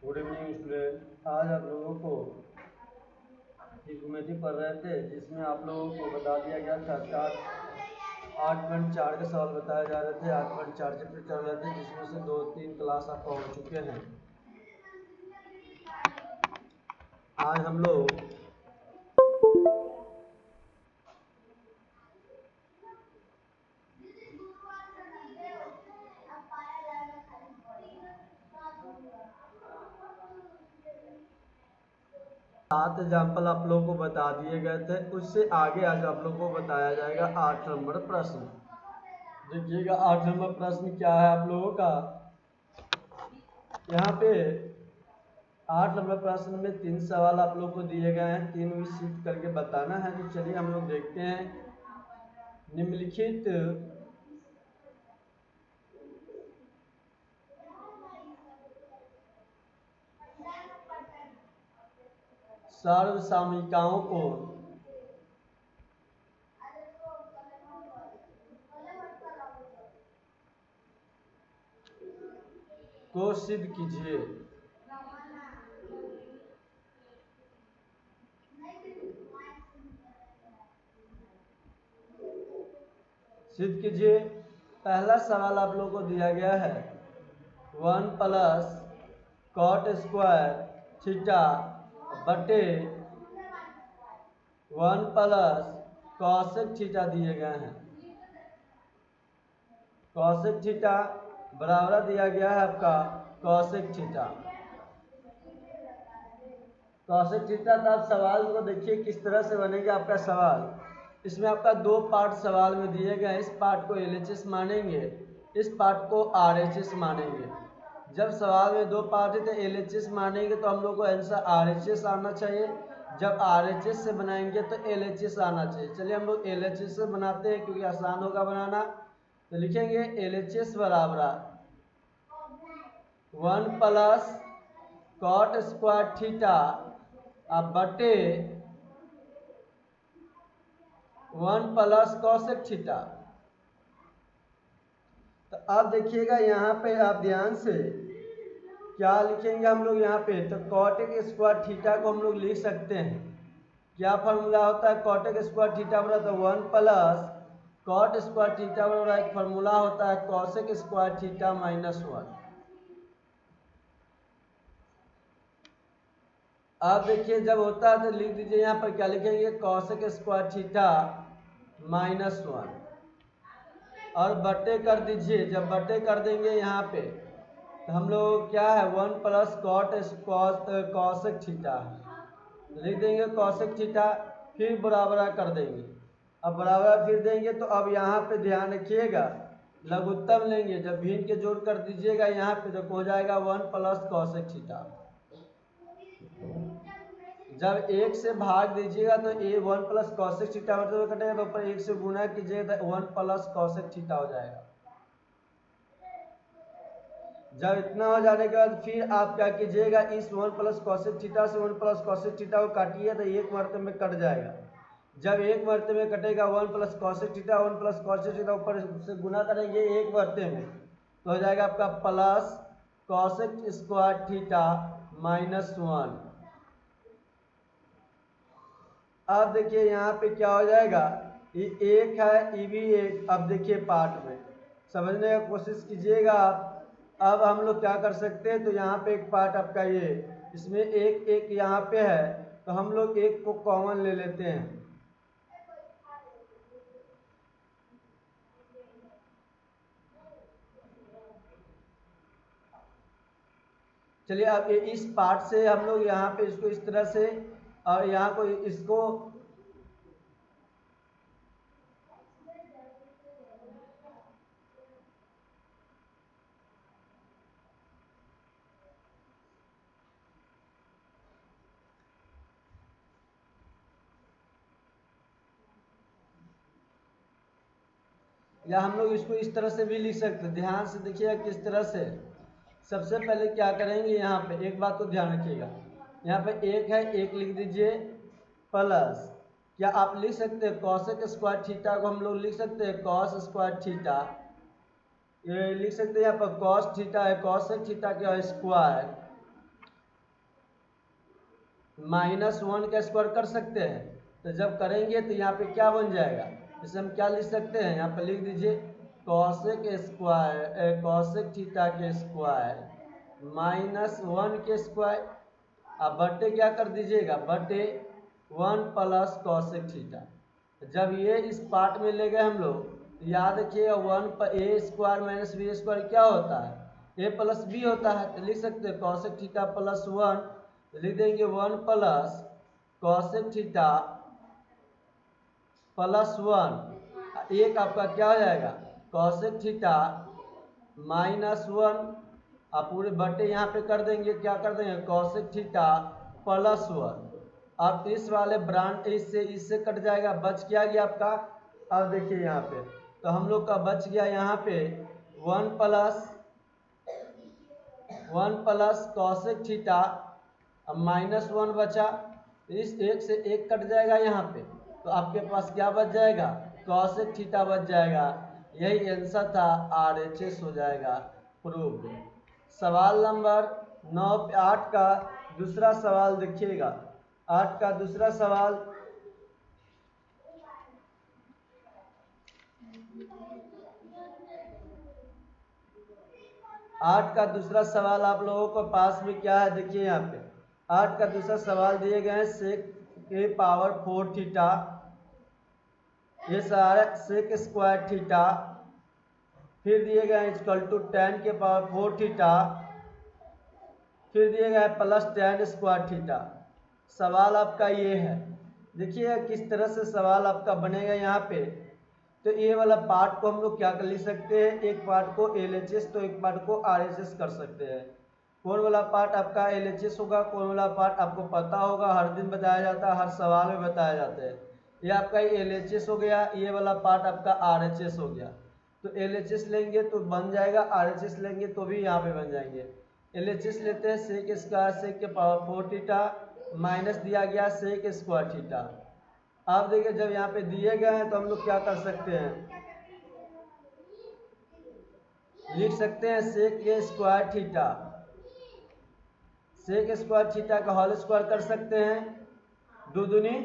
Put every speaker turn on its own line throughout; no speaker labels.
Good evening student. आज आप लोगों को ट्रिग्नोमेट्री पढ़ रहे थे, जिसमें आप लोगों को बता दिया गया था 8.4 के सवाल बताए जा रहे थे। 8.4 चैप्टर चल रहे थे, जिसमें से 2-3 क्लास आपका हो चुके हैं। आज हम लोग सात एग्जाम्पल आप लोगों को बता दिए गए थे। उससे आगे आज आप लोगों को बताया जाएगा 8 नंबर प्रश्न। देखिएगा 8 नंबर प्रश्न क्या है आप लोगों का। यहाँ पे 8 नंबर प्रश्न में 3 सवाल आप लोग को दिए गए हैं, 3 विशिष्ट करके बताना है। तो चलिए हम लोग देखते हैं। निम्नलिखित सार्वसामयिकाओं को सिद्ध कीजिए। सिद्ध कीजिए। पहला सवाल आप लोगों को दिया गया है 1 प्लस कॉट स्क्वायर थीटा बटे 1 प्लस कॉसेक थीटा दिए गए हैं। कॉसेक थीटा बराबर दिया गया है आपका कॉसेक थीटा। कॉसेक थीटा तो आप सवाल को देखिए किस तरह से बनेगा आपका सवाल। इसमें आपका 2 पार्ट सवाल में दिए गए हैं। इस पार्ट को LHS मानेंगे, इस पार्ट को RHS मानेंगे। जब सवाल में 2 पार्ट है तो LHS मानेंगे तो हम लोग को आंसर RHS आना चाहिए। जब RHS से बनाएंगे तो LHS आना चाहिए। चलिए हम लोग LHS से बनाते हैं क्योंकि आसान होगा बनाना। तो लिखेंगे LHS बराबर 1 प्लस कॉट स्क्वायर थीटा अब बटे 1 प्लस कॉसेक थीटा। तो अब देखिएगा यहाँ पे आप ध्यान से क्या लिखेंगे हम लोग यहाँ पे। तो कॉटेक स्क्वायर थीटा को हम लोग लिख सकते हैं। क्या फॉर्मूला होता है कॉटेक स्क्वायर थीटा बराबर। तो 1 प्लस कॉट स्क्वायर थीटा बराबर एक फॉर्मूला होता है कॉसेक स्क्वायर थीटा -1। अब देखिए जब होता है तो लिख दीजिए यहाँ पर क्या लिखेंगे कॉसेक स्क्वायर थीटा -1 और बटे कर दीजिए। जब बटे कर देंगे यहाँ पे तो हम लोग क्या है 1 प्लस कॉसेक थीटा लिख देंगे कॉसेक थीटा, फिर बराबर कर देंगे। अब बराबर फिर देंगे तो अब यहाँ पे ध्यान रखिएगा लघुत्तम लेंगे। जब भिन्न के जोड़ कर दीजिएगा यहाँ पे तो हो जाएगा 1 प्लस कॉसेक थीटा। जब 1 से भाग दीजिएगा तो 1 प्लस कॉसेक थीटा मतलब कटेगा तो ऊपर 1 से गुना कीजिएगा तो 1 प्लस कॉसेक थीटा हो जाएगा। जब इतना हो जाने के बाद फिर आप क्या कीजिएगा इस 1 प्लस कॉसेक थीटा से 1 प्लस कॉसेक थीटा को काटिए तो एक मरते में कट जाएगा। जब एक मरते में कटेगा 1 plus cosec theta 1 plus cosec theta ऊपर से गुना करेंगे एक मरते में तो हो जाएगा आपका प्लस कॉसेक स्क्वायर थीटा -1। अब देखिए यहाँ पे क्या हो जाएगा ये एक है ये भी एक। अब देखिए पार्ट में समझने का कोशिश कीजिएगा आप। अब हम लोग क्या कर सकते हैं तो यहाँ पे एक पार्ट आपका ये इसमें एक एक यहाँ पे है तो हम लोग एक को कॉमन ले लेते हैं। चलिए अब इस पार्ट से हम लोग यहाँ पे इसको इस तरह से और यहाँ को इसको या हम लोग इसको इस तरह से भी लिख सकते हैं। ध्यान से देखिएगा किस तरह से। सबसे पहले क्या करेंगे यहाँ पे एक बात को ध्यान रखिएगा। यहाँ पे एक है एक लिख दीजिए प्लस क्या आप लिख सकते हैं कॉसेक स्क्वायर थीटा को हम लोग लिख सकते हैं कॉस स्क्वायर थीटा। ये लिख सकते हैं यहाँ पर कॉस थीटा है कॉसेक थीटा क्या है स्क्वायर -1 का स्क्वायर कर सकते हैं। तो जब करेंगे तो यहाँ पे क्या बन जाएगा, इसे हम क्या लिख सकते हैं, यहाँ पे लिख दीजिए कॉसेक स्क्वायर कॉसेक थीटा के स्क्वायर -1 के स्क्वायर। अब बटे क्या कर दीजिएगा, बटे 1 प्लस कॉसेक थीटा। जब ये इस पार्ट में ले गए हम लोग, याद रखिएगा 1 पर ए स्क्वायर माइनस बी स्क्वायर क्या होता है, ए प्लस बी होता है। तो लिख सकते हैं कॉसेक थीटा प्लस 1, लिख देंगे 1 प्लस कॉसेक थीटा प्लस 1। एक आपका क्या हो जाएगा कॉसेक थीटा -1, आप पूरे बटे यहाँ पे कर देंगे, क्या कर देंगे कॉसेक थीटा प्लस 1। अब इस वाले ब्रांड इससे कट जाएगा, बच क्या गया आपका। अब देखिए यहाँ पे तो हम लोग का बच गया यहाँ पे 1 प्लस कॉसेक थीटा, अब -1 बचा, इस एक से एक कट जाएगा यहाँ पे, तो आपके पास क्या बच जाएगा कॉसेक थीटा बच जाएगा। यही आंसर था, RHS हो जाएगा प्रूव्ड। सवाल नंबर 8 का दूसरा सवाल देखिएगा। 8 का दूसरा सवाल, आप लोगों को पास में क्या है देखिए यहाँ पे 8 का दूसरा सवाल दिए गए हैं सेक के पावर 4 थीटा, ये सारा सेक स्क्वायर थीटा, फिर दिए गए हैं इक्वल टू tan के पावर 4 थीटा, फिर दिए गए हैं प्लस tan स्क्वायर थीटा। सवाल आपका ये है, देखिए किस तरह से सवाल आपका बनेगा यहाँ पे। तो ये वाला पार्ट को हम लोग क्या कर लिख सकते हैं, एक पार्ट को LHS तो एक पार्ट को RHS कर सकते हैं। कौन वाला पार्ट आपका LHS होगा, कौन वाला पार्ट आपको पता होगा, हर दिन बताया जाता है, हर सवाल में बताया जाता है। ये आपका LHS हो गया, ये वाला पार्ट आपका RHS हो गया। तो LHS लेंगे तो बन जाएगा, RHS लेंगे तो भी यहाँ पे बन जाएंगे। LHS लेते हैं सेक स्क्वायर सेक के पावर 4 थीटा माइनस दिया गया सेक स्क्वायर थीटा। आप देखिए जब यहाँ पे दिए गए हैं तो हम लोग क्या कर सकते हैं, लिख सकते हैं sec square theta, sec square theta का होल स्क्वायर कर सकते हैं, 2 दूनी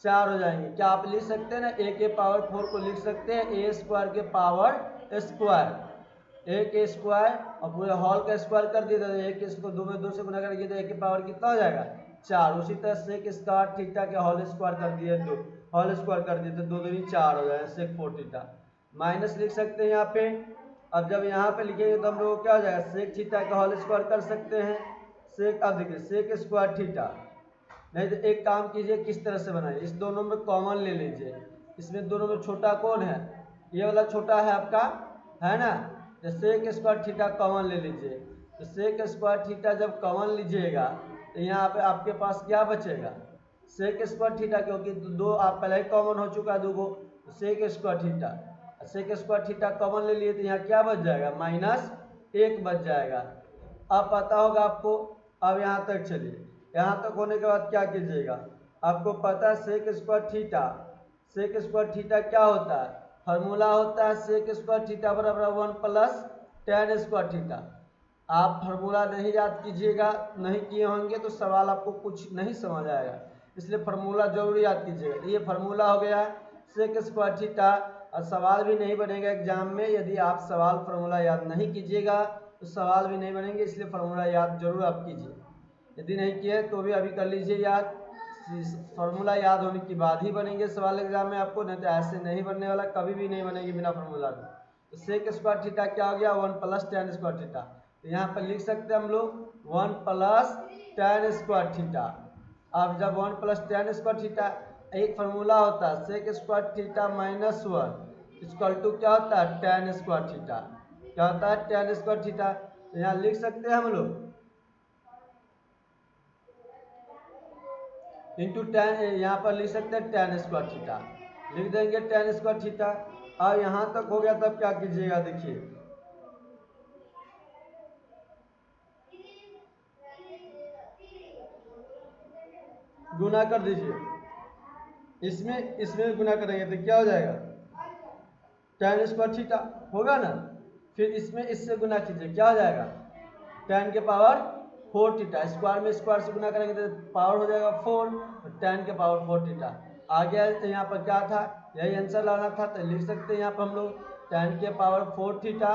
4 हो जाएंगे। क्या आप लिख सकते हैं ना, a के पावर 4 को लिख सकते हैं a स्क्वायर के पावर स्क्वायर, a के स्क्वायर और पूरे होल का स्क्वायर कर दिया था, एक इसको 2 में 2 से गुना करके तो a के पावर कितना हो जाएगा 4। उसी तरह सेक स्क्वायर थीटा के होल स्क्वायर कर दिए, 2 होल स्क्वायर कर दिए तो 2 दूनी 4 हो जाएगा सेक 4 थीटा। माइनस लिख सकते हैं यहाँ पे। अब जब यहाँ पे लिखेंगे तो हम लोग क्या हो जाएगा सेक थीटा का होल स्क्वायर कर सकते हैं सेक। अब देखिए सेक स्क्वायर थीटा, नहीं तो एक काम कीजिए किस तरह से बनाइए, इस दोनों में कॉमन ले लीजिए, इसमें दोनों में छोटा कौन है, ये वाला छोटा है आपका, है ना। तो सेक स्क्वायर थीटा कॉमन ले लीजिए, तो सेक स्क्वायर थीटा जब कॉमन लीजिएगा तो यहाँ पे आपके पास क्या बचेगा सेक स्क्वायर थीटा, क्योंकि 2 आप पहले ही कॉमन हो चुका है 2 को, तो sec square theta, sec square theta common ले लिए तो यहाँ क्या बच जाएगा -1 बच जाएगा। अब पता होगा आपको। अब यहाँ तक चलिए, यहाँ तक होने के बाद क्या कीजिएगा, आपको पता है sec square theta, sec square theta क्या होता है, फार्मूला होता है सेक स्क्वायर थीटा बराबर 1 प्लस tan स्क्वायर थीटा। आप फार्मूला नहीं याद कीजिएगा, नहीं किए होंगे तो सवाल आपको कुछ नहीं समझ आएगा, इसलिए फार्मूला जरूर याद कीजिएगा। ये फार्मूला हो गया सेक स्क्वायर थीटा, और सवाल भी नहीं बनेगा एग्जाम में यदि आप सवाल फार्मूला याद नहीं कीजिएगा, तो सवाल भी नहीं बनेंगे, इसलिए फार्मूला याद जरूर आप कीजिए। यदि नहीं किए तो भी अभी कर लीजिए याद, फार्मूला याद होने के बाद ही बनेंगे सवाल एग्जाम में आपको, नहीं तो ऐसे नहीं बनने वाला, कभी भी नहीं बनेगी बिना फार्मूला के। तो सेक स्क्वायर थीटा क्या हो गया 1 प्लस tan स्क्वायर थीटा, तो यहाँ पर लिख सकते हैं हम लोग 1 प्लस tan स्क्वायर थीटा। अब जब 1 प्लस tan स्क्वायर थीटा, एक फार्मूला होता है sec square theta -1 equal to क्या होता है tan स्क्वायर थीटा, क्या होता है tan स्क्वायर थीटा। तो यहाँ लिख सकते हैं हम लोग इंटू tan, यहाँ पर लिख सकते हैं tan स्क्वायर थीटा, लिख देंगे tan स्क्वायर थीटा। और यहाँ तक हो गया, तब क्या कीजिएगा देखिए, गुना कर दीजिए, इसमें गुना करेंगे तो क्या हो जाएगा tan स्क्वायर थीटा होगा ना, फिर इसमें इससे गुना कीजिए क्या हो जाएगा tan के पावर 4 थीटा, स्क्वायर में स्क्वायर से गुना करेंगे तो पावर हो जाएगा 4, तो tan के पावर 4 थीटा आ गया। तो यहाँ पर क्या था, यही आंसर लाना था, तो लिख सकते हैं यहाँ पर हम लोग tan के पावर 4 थीटा,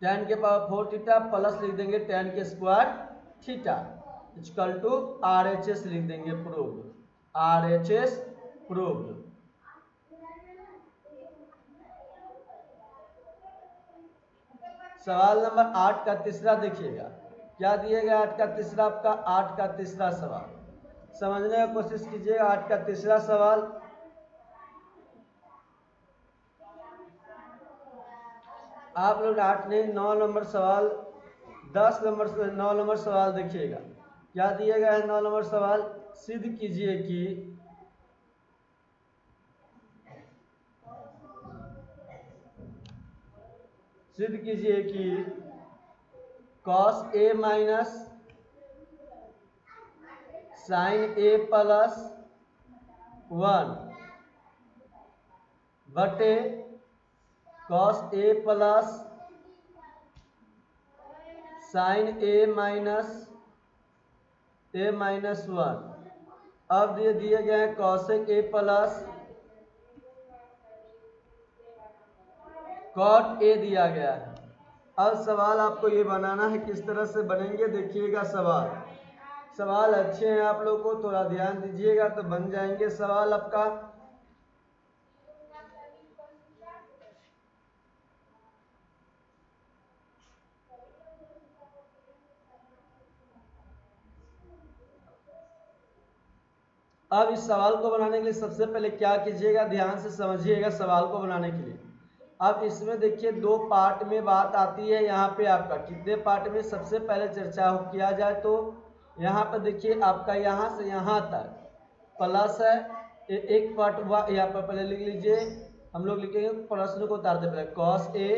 tan के पावर 4 थीटा प्लस लिख देंगे tan के square theta equal to RHS लिख देंगे, प्रूव्ड, RHS प्रूव्ड। सवाल नंबर 8 का तीसरा देखिएगा, क्या दिया गया 8 का तीसरा, आपका 8 का तीसरा सवाल समझने की कोशिश कीजिएगा। 8 का तीसरा सवाल, आप लोग 8 नहीं 9 नंबर सवाल, 10 नंबर 9 नंबर सवाल देखिएगा, क्या दिया गया है 9 नंबर सवाल, सिद्ध कीजिए कि cos A minus sin A plus 1 बटे cos A plus sin A minus 1। अब दिए गए हैं cosec A plus cot A दिया गया है। अब सवाल आपको ये बनाना है, किस तरह से बनेंगे देखिएगा। सवाल अच्छे हैं, आप लोग को थोड़ा ध्यान दीजिएगा तो बन जाएंगे सवाल आपका। अब इस सवाल को बनाने के लिए सबसे पहले क्या कीजिएगा, ध्यान से समझिएगा सवाल को बनाने के लिए। अब इसमें देखिए 2 पार्ट में बात आती है, यहाँ पे आपका कितने पार्ट में सबसे पहले चर्चा किया जाए तो यहाँ पर देखिए आपका यहाँ से यहाँ तक प्लस है, एक पार्ट हुआ, यहाँ पर पहले लिख लीजिए, हम लोग लिखेंगे प्रश्न को उतारते पहले cos A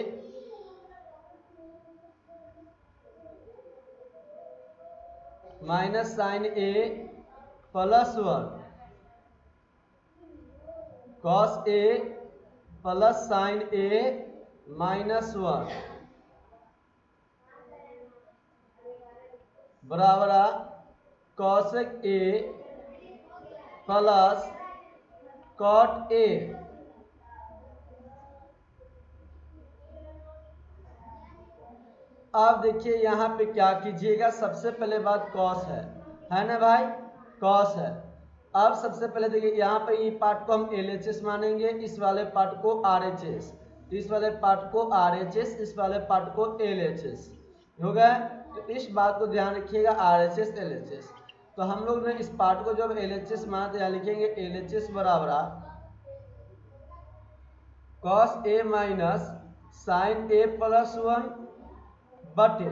minus sin A plus 1 cos A plus sin A minus 1 बराबर cosec A plus cot A। अब देखिए यहाँ पे क्या कीजिएगा, सबसे पहले बात cos है ना भाई, cos है। अब सबसे पहले देखिए यहाँ पे ये पार्ट को हम LHS मानेंगे, इस वाले पार्ट को RHS, इस वाले पार्ट को RHS, इस वाले पार्ट को LHS हो गया। तो इस बात को ध्यान रखिएगा, RHS LHS। तो हम लोग ने इस पार्ट को जब LHS माना तो यहाँ लिखेंगे LHS बराबर cos A minus sin A plus 1 बटे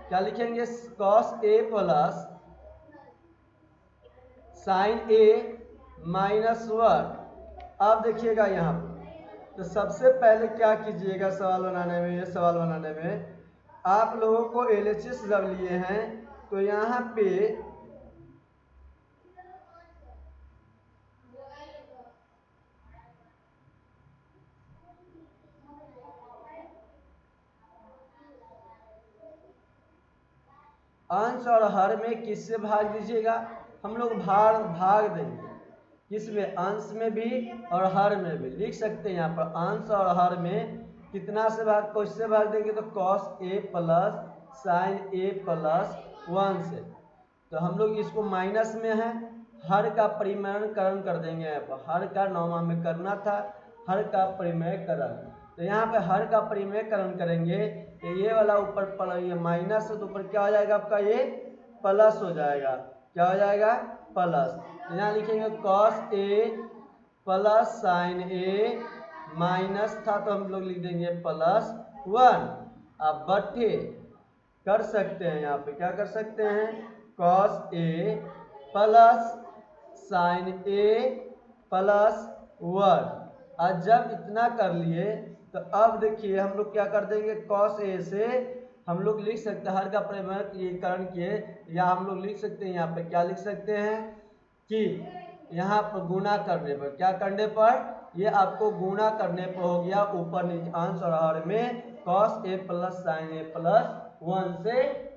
क्या लिखेंगे cos A plus sin A minus 1। अब देखिएगा यहाँ पर, तो सबसे पहले क्या कीजिएगा सवाल बनाने में, ये सवाल बनाने में आप लोगों को LHS जब लिए हैं तो यहाँ पे अंश और हर में किससे भाग दीजिएगा, हम लोग भाग देंगे, किसमें, अंश में भी और हर में भी लिख सकते हैं। यहाँ पर अंश और हर में कितना से भाग, किससे भाग देंगे तो cos A plus sin A plus 1 से। तो हम लोग इसको माइनस में है, हर का परिमेयकरण कर देंगे, यहाँ पर हर का नौमा में करना था, हर का परिमेयकरण। तो यहाँ पे हर का परिमेयकरण करेंगे तो ये वाला ऊपर ये माइनस है तो ऊपर क्या हो जाएगा आपका, ये प्लस हो जाएगा, क्या हो जाएगा प्लस। तो यहाँ लिखेंगे cos A plus sin A minus था तो हम लोग लिख देंगे प्लस 1। अब बटे कर सकते हैं, यहाँ पे क्या कर सकते हैं cos A plus sin A plus 1। और जब इतना कर लिए तो अब देखिए हम लोग क्या कर देंगे, cos A से हम लोग लिख सकते हैं हर का परिमेयकरण किए, या हम लोग लिख सकते हैं यहाँ पे क्या लिख सकते हैं कि यहाँ पर गुना करने पर, क्या करने पर, ये आपको गुणा करने पर हो गया ऊपर नीचे अंश और हर में cos a plus sign a plus 1 से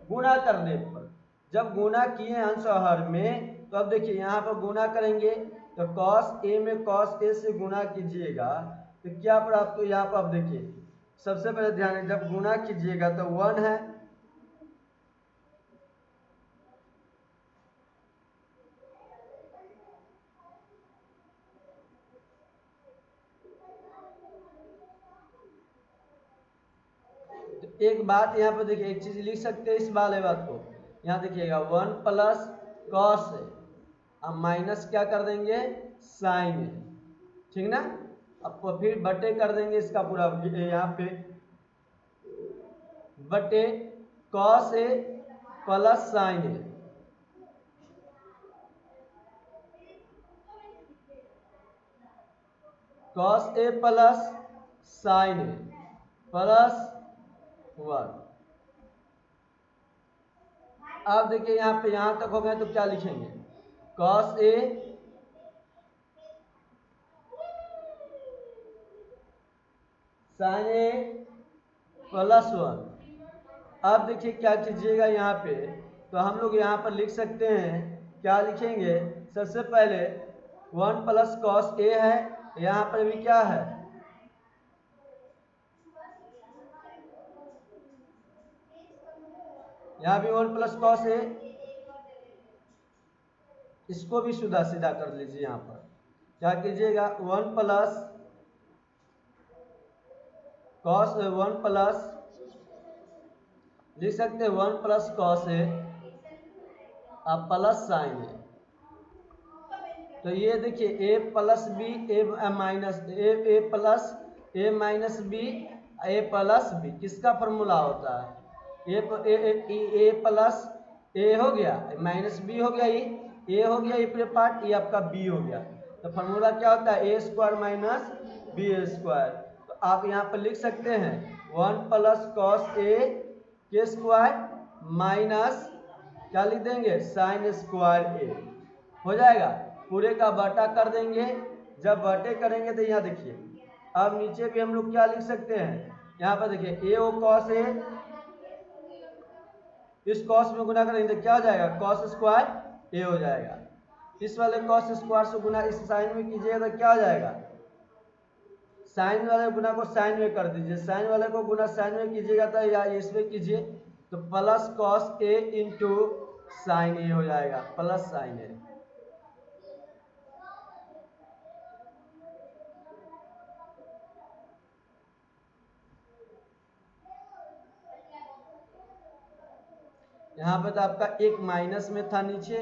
गुणा करने पर। जब गुणा किए अंश और हर में तो अब देखिए यहाँ पर गुणा करेंगे तो cos a में cos a से गुणा कीजिएगा तो क्या प्राप्त हो। यहाँ पर आप देखिए सबसे पहले ध्यान जब गुणा कीजिएगा तो 1 है, एक बात यहाँ पर देखिए एक चीज लिख सकते हैं इस वाले बात को। यहाँ देखिएगा 1 प्लस कॉस है, अब माइनस क्या कर देंगे साइन है, ठीक ना। अब फिर बटे कर देंगे इसका पूरा यहाँ पे बटे कॉस ए प्लस साइन है, cos A plus sign A plus 1। अब देखिए यहाँ पे यहाँ तक हो गया तो क्या लिखेंगे cos A sign A plus 1। अब देखिए क्या कीजिएगा यहाँ पे तो हम लोग यहाँ पर लिख सकते हैं, क्या लिखेंगे सबसे पहले 1 प्लस कॉस ए है, यहाँ पर भी क्या है यहाँ भी 1 प्लस कॉस ए, इसको भी सीधा सीधा कर लीजिए। यहाँ पर क्या कीजिएगा 1 प्लस कॉस 1 प्लस लिख सकते हैं 1 प्लस कॉस ए अब प्लस साइन ए। तो ये देखिए ए प्लस बी ए माइनस ए प्लस ए माइनस बी ए प्लस बी किसका फॉर्मूला होता है ए प्लस ए हो गया माइनस बी हो गया, ये हो गया ये पूरे पार्ट, ये आपका बी हो गया। तो फॉर्मूला क्या होता है ए स्क्वायर माइनस बी स्क्वायर। तो आप यहाँ पर लिख सकते हैं 1 प्लस कॉस ए के स्क्वायर माइनस क्या लिख देंगे साइन स्क्वायर ए हो जाएगा। पूरे का बटा कर देंगे, जब बटे करेंगे तो यहाँ देखिए अब नीचे भी हम लोग क्या लिख सकते हैं, यहाँ पर देखिए ए ओ कॉस ए, इस कॉस में गुना करेंगे तो क्या हो जाएगा कॉस स्क्वायर ए हो जाएगा। इस वाले कॉस स्क्वायर से गुना इस साइन में कीजिएगा तो क्या हो जाएगा साइन वाले गुना को साइन में कर दीजिए, साइन वाले को गुना साइन में कीजिएगा तो या इसमें कीजिए तो plus cos A into sine ए हो जाएगा प्लस साइन ए। यहाँ पे तो आपका एक माइनस में था नीचे,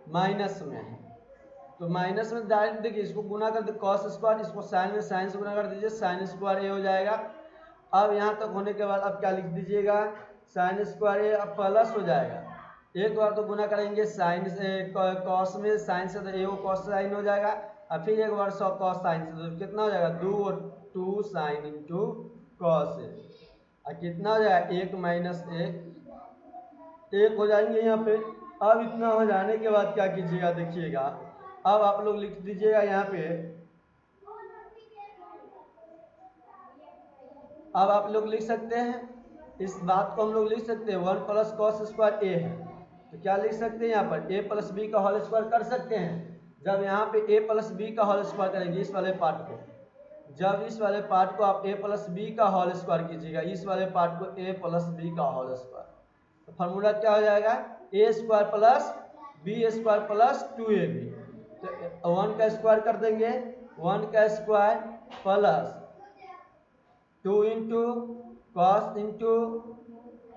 माइनस में है तो माइनस में डायरेक्ट देखिए इसको गुना कर दे कॉस स्क्वायर, इसको साइन में साइन से गुना कर दीजिए साइन स्क्वायर ए हो जाएगा। अब यहाँ तक होने के बाद अब क्या लिख दीजिएगा साइन स्क्वायर ए अब प्लस हो जाएगा, एक बार तो गुना करेंगे साइन से कॉस में साइन से तो ए वो कॉस साइन हो जाएगा, और फिर एक बार कॉस साइन से तो कितना हो जाएगा 2 और 2 साइन इंटू कॉस ए, और कितना हो जाएगा 1 माइनस 1 हो जाएंगे यहाँ पे। अब इतना हो जाने के बाद क्या कीजिएगा देखिएगा अब आप लोग लिख दीजिएगा यहाँ पे, अब आप लोग लिख सकते हैं इस बात को हम लोग लिख सकते हैं 1 प्लस कॉस स्क्वायर ए है तो क्या लिख सकते हैं यहाँ पर ए प्लस बी का होल स्क्वायर कर सकते हैं। जब यहाँ पे ए प्लस बी का होल स्क्वायर करेंगे इस वाले पार्ट को, जब इस वाले पार्ट को आप ए प्लस बी का होल स्क्वायर कीजिएगा इस वाले पार्ट को ए प्लस बी का होल स्क्वायर, तो फार्मूला क्या हो जाएगा A square plus B square plus 2ab। तो 1 का स्क्वायर कर देंगे 1 का square plus 2 into cos into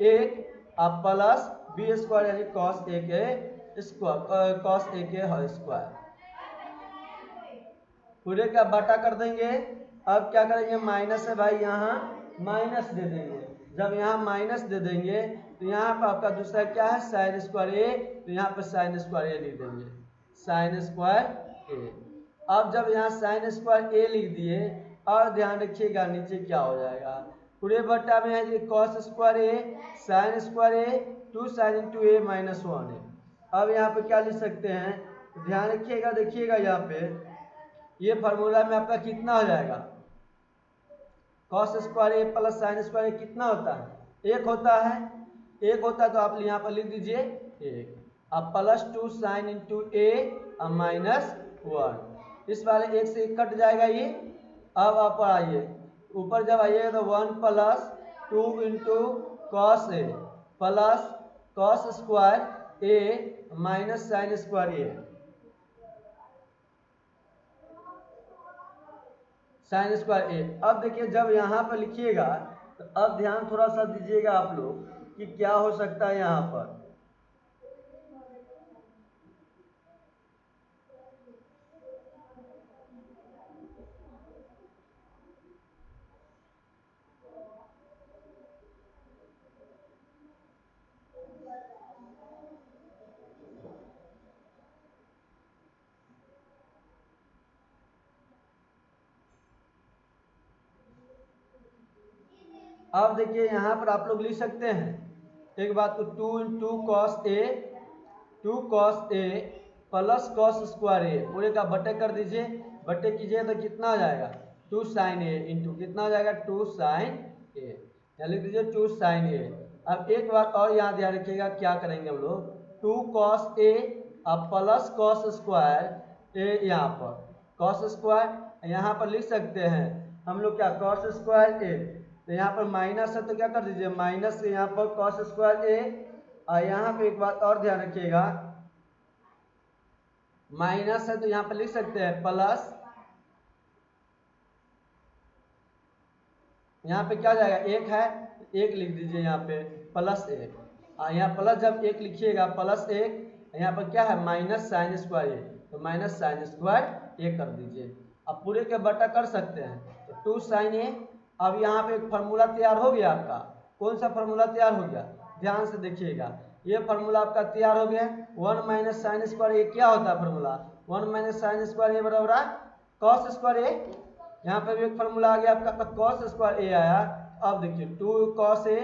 1 अब प्लस बी स्क्वायर यानी कॉस ए के स्क्वायर कॉस ए के होल स्क्वायर, पूरे का बटा कर देंगे। अब क्या करेंगे माइनस है भाई यहाँ माइनस दे देंगे, जब यहाँ माइनस दे देंगे तो यहाँ पर आपका दूसरा क्या है साइन स्क्वायर ए, तो यहाँ पर साइन स्क्वायर ए लिख देंगे साइन स्क्वायर ए। अब जब यहाँ साइन स्क्वायर ए लिख दिए और ध्यान रखिएगा नीचे क्या हो जाएगा पूरे बट्टा में है कॉस स्क्वायर ए साइन स्क्वायर ए 2 साइन इंटू ए माइनस 1 है, अब यहाँ पे क्या लिख सकते हैं, ध्यान रखिएगा, देखिएगा यहाँ पे ये फार्मूला में आपका कितना हो जाएगा, कॉस स्क्वायर ए प्लस साइन स्क्वायर ए कितना होता है, एक होता है। एक होता है तो आप यहाँ पर लिख दीजिए एक, अब प्लस 2 साइन इंटू ए अब माइनस 1, इस वाले एक से एक कट जाएगा ये। अब आप आइए ऊपर जब आइएगा तो 1 plus 2 into cos A plus cos square A minus sine square A, sine square ए। अब देखिए जब यहाँ पर लिखिएगा तो अब ध्यान थोड़ा सा दीजिएगा आप लोग कि क्या हो सकता है यहाँ पर। अब देखिए यहाँ पर आप लोग लिख सकते हैं एक बात, तो 2 into cos A, 2 cos A plus cos square ए पूरे का बटे कर दीजिए, बटे कीजिए तो कितना आ जाएगा 2 साइन ए इंटू कितना आ जाएगा 2 साइन ए, यहाँ लिख दीजिए 2 साइन ए। अब एक बात और यहाँ ध्यान रखिएगा क्या करेंगे हम लोग, 2 कॉस ए अब प्लस कॉस स्क्वायर ए, यहाँ पर कॉस स्क्वायर यहाँ पर लिख सकते हैं हम लोग क्या कॉस स्क्वायर ए, तो यहाँ पर माइनस है तो क्या कर दीजिए माइनस से यहाँ पर कॉस स्क्वायर ए। और यहाँ पे एक बात और ध्यान रखिएगा, माइनस है तो यहाँ पर लिख सकते हैं प्लस, यहाँ पे क्या जाएगा एक है एक लिख दीजिए यहाँ पे प्लस एक, और यहाँ प्लस जब एक लिखिएगा प्लस एक, यहाँ पर क्या है माइनस साइन स्क्वायर ए, तो माइनस साइन स्क्वायर ए कर दीजिए। अब पूरे के बटा कर सकते हैं तो 2 साइन ए। अब यहाँ पे एक फार्मूला तैयार हो गया आपका, कौन सा फार्मूला तैयार हो गया, ध्यान से देखिएगा ये फार्मूला आपका तैयार हो गया। 1 माइनस साइन स्क्वायर ए क्या होता है फार्मूला, 1 माइनस साइन स्क्वायर ए बराबर कॉस स्क्वायर ए, यहाँ पे भी एक फार्मूला आ गया आपका कॉस स्क्वायर ए आया। अब देखिए 2 cos A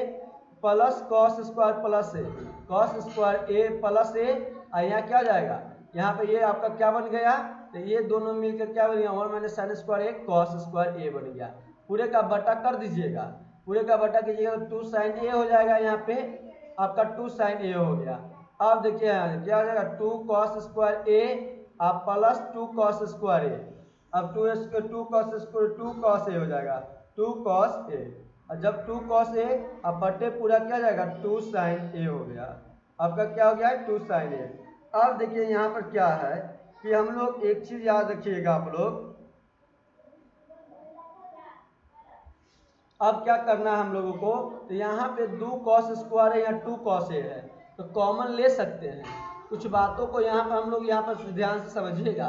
plus cos square plus A, cos square A plus ए, यहाँ क्या जाएगा यहाँ पे ये आपका क्या बन गया, तो ये दोनों मिलकर क्या बन गया 1 माइनस साइन स्क्वायर ए कॉस स्क्वायर ए बन गया। पूरे का बटा कर दीजिएगा, पूरे का बटा कीजिएगा तो 2 साइन ए हो जाएगा, यहाँ पे आपका 2 साइन ए हो गया। अब देखिए क्या हो जाएगा 2 कॉस स्क्वायर ए आप प्लस 2 कॉस स्क्वायर ए, अब 2 कॉस ए हो जाएगा 2 कॉस ए, और जब 2 कॉस ए अब बटे पूरा क्या जाएगा 2 साइन ए हो गया, आपका क्या हो गया 2 साइन ए। अब देखिए यहाँ पर क्या है कि हम लोग एक चीज याद रखिएगा आप लोग, अब क्या करना है हम लोगों को, तो यहाँ पे 2 कॉस स्क्वायर है या 2 कॉस ए है तो कॉमन ले सकते हैं। कुछ बातों को यहाँ पर हम लोग यहाँ पर ध्यान से समझिएगा,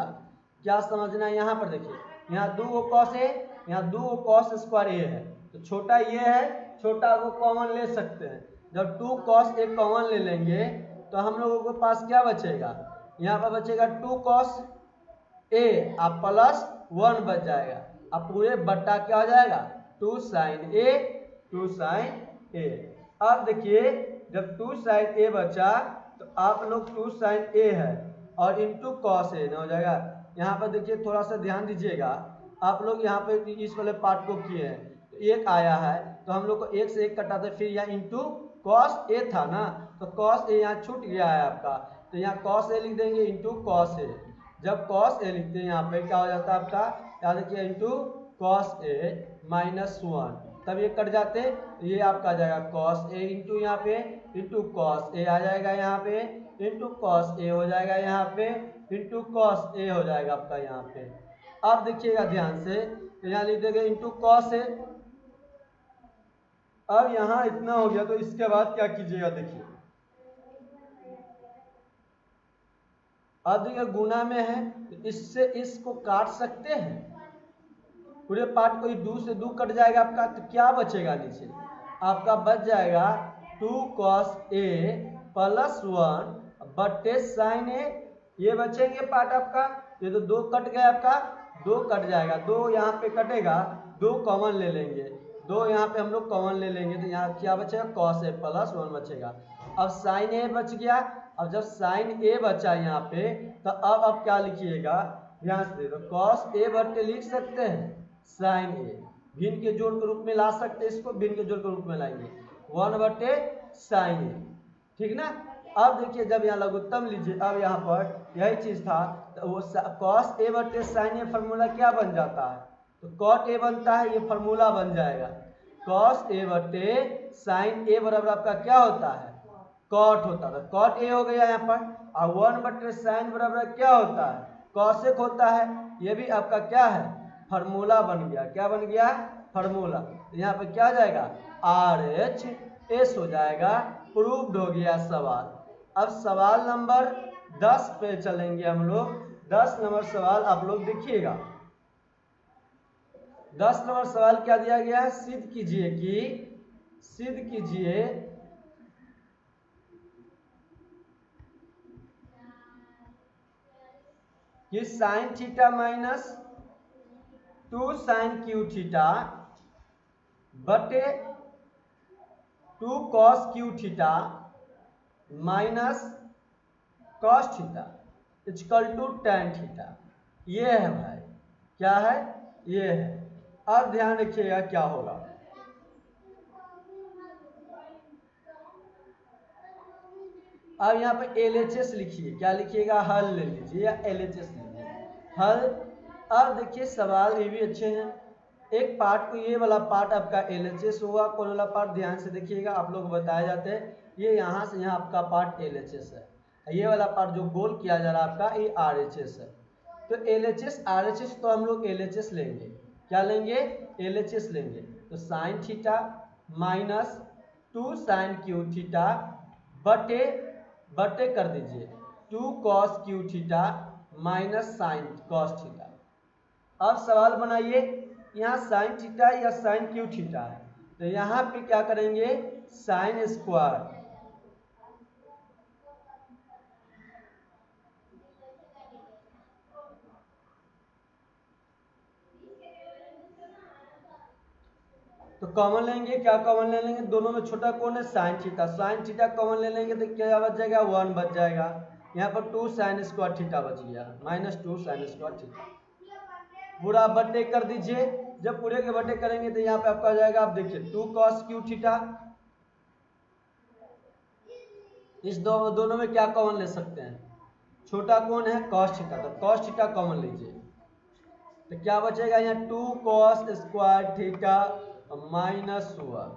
क्या समझना है यहाँ पर देखिए, यहाँ 2 कॉस ए यहाँ 2 कॉस स्क्वायर ए है, तो छोटा ये है, छोटा को कॉमन ले सकते हैं। जब 2 कॉस ए कॉमन ले लेंगे तो हम लोगों के पास क्या बचेगा, यहाँ पर बचेगा 2 कॉस ए अब प्लस 1 बच जाएगा, अब पूरे बट्टा क्या हो जाएगा 2 साइन ए, 2 साइन ए। अब देखिए जब 2 साइन ए बचा तो आप लोग 2 साइन ए है और इंटू कॉस ए ना हो जाएगा। यहाँ पर देखिए थोड़ा सा ध्यान दीजिएगा, आप लोग यहाँ पे इस वाले पार्ट को किए हैं तो एक आया है तो हम लोग को एक से एक कटाते, फिर यहाँ इंटू कॉस ए था ना तो कॉस ए यहाँ छूट गया है आपका, तो यहाँ कॉस ए लिख देंगे इंटू कॉस ए। जब कॉस ए लिखते हैं यहाँ पे क्या हो जाता है आपका, याद रखिए इंटू कॉस ए माइनस 1, तब ये कट जाते ये आपका आ जाएगा कॉस ए इंटू यहाँ पे इंटू कॉस ए आ जाएगा, यहाँ पे इंटू कॉस ए हो जाएगा, यहाँ पे इंटू कॉस ए हो जाएगा आपका यहाँ पे। अब देखिएगा ध्यान से तो यहाँ लिख देंगे इंटू कॉस ए। अब यहाँ इतना हो गया तो इसके बाद क्या कीजिएगा देखिए, अब देखिए गुना में है तो इससे इसको काट सकते हैं, पूरे पार्ट को 2 से 2 कट जाएगा आपका, तो क्या बचेगा नीचे आपका बच जाएगा 2 कॉस ए प्लस 1 बटे साइन ए, ये बचेंगे पार्ट आपका, ये तो 2 कट गया आपका, 2 कट जाएगा, 2 यहाँ पे कटेगा, 2 कॉमन ले लेंगे, 2 यहाँ पे हम लोग कॉमन ले लेंगे तो यहाँ क्या बचेगा कॉस ए प्लस 1 बचेगा। अब साइन ए बच गया। अब जब साइन ए बचा यहाँ पे तो अब आप क्या लिखिएगा, ध्यान से देखो, कॉस ए बटे लिख सकते हैं साइन ए, भिन्न के जोड़ के रूप में ला सकते हैं, इसको भिन्न के जोड़ के रूप में लाएंगे 1 बटे साइन ए, ठीक ना। अब देखिए जब यहाँ लघुत्तम लीजिए, अब यहाँ पर यही चीज था, तो वो कॉस ए बटे साइन ए फार्मूला क्या बन जाता है, तो कॉट ए बनता है, ये फार्मूला बन जाएगा कॉस ए बटे साइन ए बराबर आपका क्या होता है, कॉट होता है, कॉट ए हो गया यहाँ पर। और 1 बटे साइन बराबर क्या होता है, कॉसेक होता है, ये भी आपका क्या है, फार्मूला बन गया। क्या बन गया, फार्मूला। यहाँ पे क्या आ जाएगा, RHS हो जाएगा, प्रूव्ड हो गया सवाल। अब सवाल नंबर 10 पे चलेंगे हम लोग। 10 नंबर सवाल आप लोग देखिएगा। 10 नंबर सवाल क्या दिया गया है, सिद्ध कीजिए कि sine theta minus 2 sine cube theta बटे 2 cos cube theta minus cos theta equal to tan theta. ये है भाई, क्या है, ये है। अब ध्यान रखिएगा क्या होगा, अब यहाँ पे LHS लिखिए, क्या लिखिएगा, हल ले लीजिए या LHS लीजिए, हल। अब देखिए सवाल ये भी अच्छे हैं, एक पार्ट को, ये वाला पार्ट आपका LHS होगा, कौन वाला पार्ट, ध्यान से देखिएगा, आप लोग बताए जाते हैं, ये यहाँ से यहाँ आपका पार्ट LHS है, ये वाला पार्ट जो गोल किया जा रहा है आपका ये RHS है। तो LHS RHS तो हम लोग LHS लेंगे, क्या लेंगे, LHS लेंगे। तो sine theta minus 2 sine cube theta बटे कर दीजिए 2 cos cube theta minus sine cos theta. अब सवाल बनाइए, यहाँ साइन थीटा या साइन क्यू थीटा है, तो यहाँ पे क्या करेंगे, साइन स्क्वायर, तो कॉमन लेंगे, क्या कॉमन ले लेंगे, दोनों में छोटा कौन है, sine theta, sine theta common ले लेंगे तो क्या बच जाएगा, 1 बच जाएगा। यहाँ पर 2 साइन स्क्वायर थीटा बच गया, माइनस 2 साइन स्क्वायर थीटा। पूरा बटे कर दीजिए, जब पूरे के बटे करेंगे तो यहाँ पे आपका आ जाएगा, आप देखिए 2 कॉस क्यू थीटा, इस दोनों में क्या कॉमन ले सकते हैं, छोटा कौन है, कॉस थीटा, तो कॉस थीटा कॉमन लीजिए, तो क्या बचेगा, यहाँ 2 कॉस स्क्वायर थीटा माइनस 1।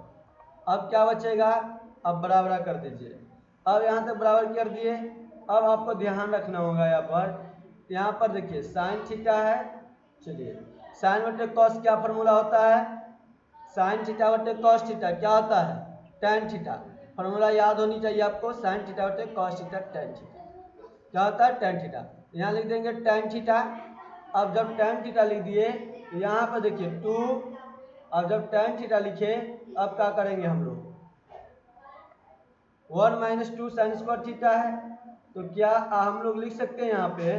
अब क्या बचेगा, अब बराबर कर दीजिए, अब यहाँ तक बराबर कर दिए। अब आपको ध्यान रखना होगा यहाँ पर देखिए साइन थीटा है, चलिए साइन बटे कॉस क्या फार्मूला होता है, साइन थीटा बटे कॉस थीटा क्या होता है, टेन थीटा, फार्मूला याद होनी चाहिए आपको, साइन थीटा बटे कॉस थीटा टेन थीटा क्या होता है, टेन थीटा। यहाँ लिख देंगे टेन थीटा। अब जब टेन थीटा लिख दिए तो यहाँ पर देखिए 2, अब जब टेन थीटा लिखे अब क्या करेंगे हम लोग, 1 माइनस 2 साइन स्क्वायर थीटा है, तो क्या हम लोग लिख सकते हैं यहाँ पे,